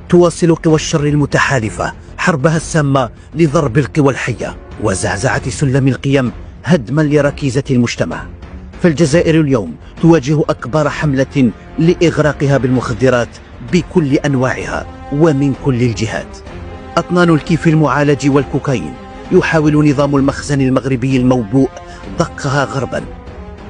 تواصل قوى الشر المتحالفة حربها السامة لضرب القوى الحية وزعزعة سلم القيم هدما لركيزة المجتمع. فالجزائر اليوم تواجه أكبر حملة لإغراقها بالمخدرات بكل أنواعها ومن كل الجهات. أطنان الكيف المعالج والكوكايين يحاول نظام المخزن المغربي الموبوء ضخها غربا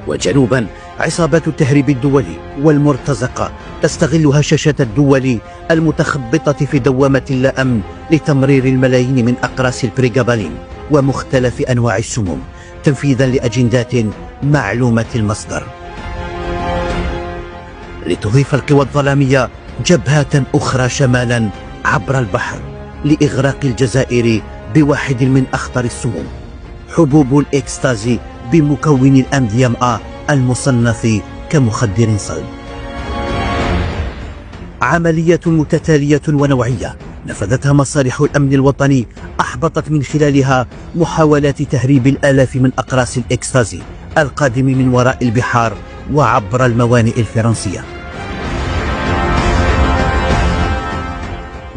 وجنوبا. عصابات التهريب الدولي والمرتزقة تستغل هشاشة الدول المتخبطة في دوامة لا أمن لتمرير الملايين من أقراص البريغابالين ومختلف أنواع السموم تنفيذا لأجندات معلومة المصدر. لتضيف القوى الظلامية جبهات أخرى شمالا عبر البحر لإغراق الجزائر بواحد من أخطر السموم، حبوب الإكستازي بمكون الMDMA المصنف كمخدر صلب. عملية متتالية ونوعية نفذتها مصالح الأمن الوطني أحبطت من خلالها محاولات تهريب الآلاف من أقراص الإكستازي القادم من وراء البحار وعبر الموانئ الفرنسية.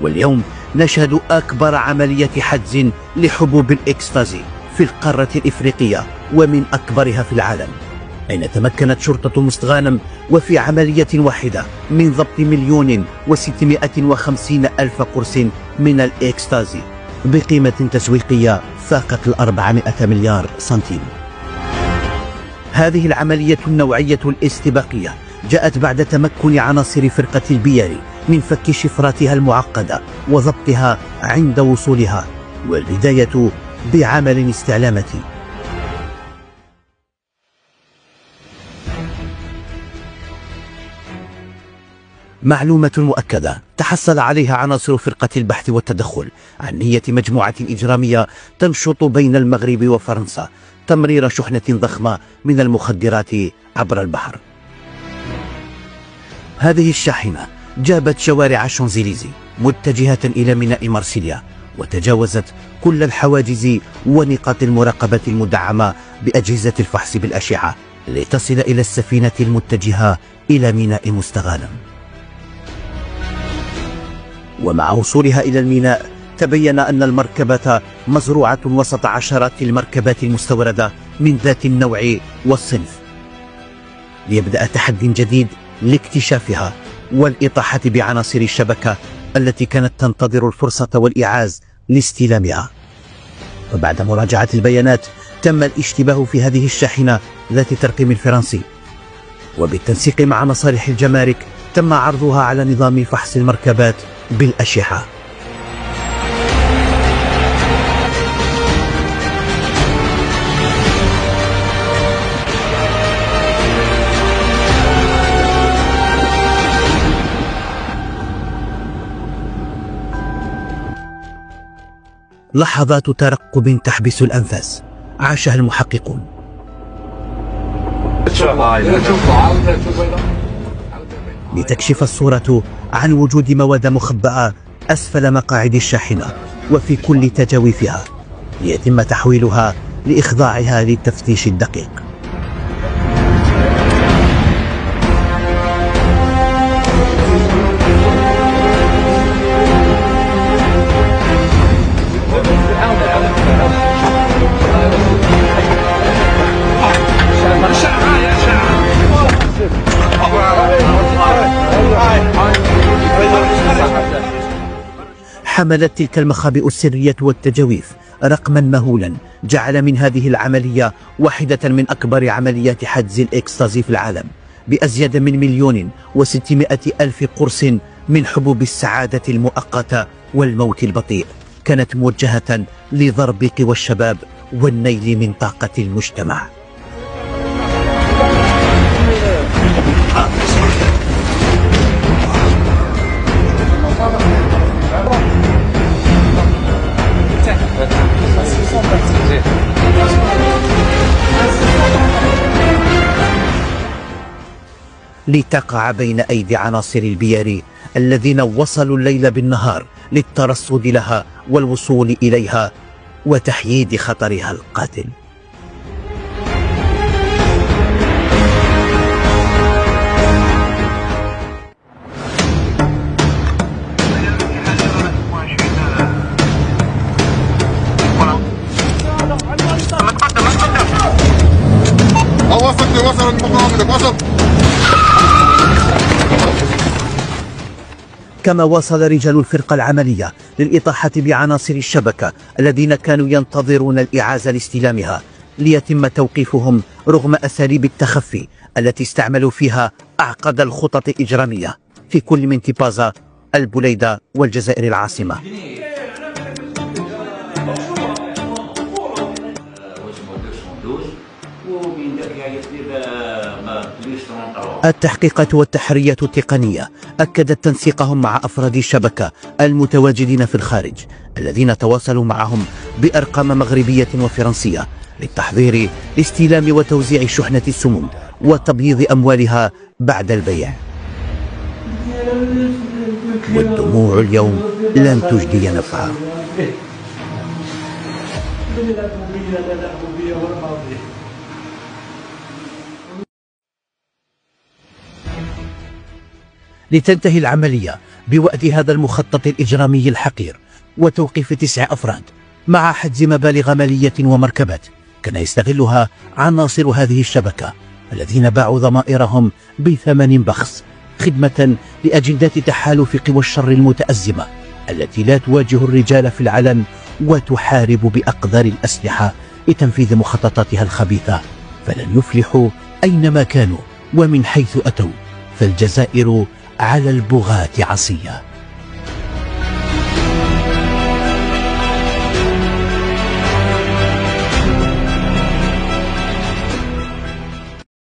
واليوم نشهد أكبر عملية حجز لحبوب الإكستازي في القارة الإفريقية ومن أكبرها في العالم، أين تمكنت شرطة مستغانم وفي عملية واحدة من ضبط 1,650,000 قرص من الإكستازي بقيمة تسويقية فاقت 400 مليار سنتيم. هذه العملية النوعية الاستباقية جاءت بعد تمكن عناصر فرقة البياري من فك شفراتها المعقدة وضبطها عند وصولها، والبداية بعمل استعلاماتي. معلومة مؤكدة تحصل عليها عناصر فرقة البحث والتدخل عن نية مجموعة إجرامية تنشط بين المغرب وفرنسا تمرير شحنة ضخمة من المخدرات عبر البحر. هذه الشاحنة جابت شوارع الشانزليزي متجهة إلى ميناء مارسيليا وتجاوزت كل الحواجز ونقاط المراقبة المدعمة بأجهزة الفحص بالأشعة لتصل إلى السفينة المتجهة إلى ميناء مستغانم. ومع وصولها إلى الميناء تبين أن المركبة مزروعة وسط عشرات المركبات المستوردة من ذات النوع والصنف، ليبدأ تحدي جديد لاكتشافها والإطاحة بعناصر الشبكة التي كانت تنتظر الفرصة والإعاز لاستلامها. وبعد مراجعة البيانات تم الاشتباه في هذه الشاحنة ذات الترقيم الفرنسي، وبالتنسيق مع مصالح الجمارك تم عرضها على نظام فحص المركبات بالأشعة. لحظات ترقب تحبس الأنفاس عاشها المحققون. لتكشف الصورة عن وجود مواد مخبأة أسفل مقاعد الشاحنة وفي كل تجاويفها، ليتم تحويلها لإخضاعها للتفتيش الدقيق. حملت تلك المخابئ السرية والتجاويف رقما مهولا جعل من هذه العملية واحدة من أكبر عمليات حجز الإكستازي في العالم، بأزيد من 1,600,000 قرص من حبوب السعادة المؤقتة والموت البطيء، كانت موجهة لضرب قوى الشباب والنيل من طاقة المجتمع. لتقع بين أيدي عناصر البياري الذين وصلوا الليل بالنهار للترصد لها والوصول إليها وتحييد خطرها القاتل. كما واصل رجال الفرقة العملية للإطاحة بعناصر الشبكة الذين كانوا ينتظرون الإعازة لاستلامها ليتم توقيفهم رغم أساليب التخفي التي استعملوا فيها أعقد الخطط الإجرامية في كل من تيبازا، البليدة والجزائر العاصمة. التحقيقات والتحريات التقنية أكدت تنسيقهم مع أفراد الشبكة المتواجدين في الخارج الذين تواصلوا معهم بأرقام مغربية وفرنسية للتحضير لاستلام وتوزيع شحنة السموم وتبييض أموالها بعد البيع. والدموع اليوم لن تجدي نفعها. لتنتهي العملية بوأد هذا المخطط الإجرامي الحقير وتوقيف 9 أفراد مع حجز مبالغ مالية ومركبات كان يستغلها عناصر هذه الشبكة الذين باعوا ضمائرهم بثمن بخس خدمة لأجندات تحالف قوى الشر المتأزمة التي لا تواجه الرجال في العلن وتحارب بأقدار الأسلحة لتنفيذ مخططاتها الخبيثة، فلن يفلحوا أينما كانوا ومن حيث أتوا، فالجزائر على البغاة عصية.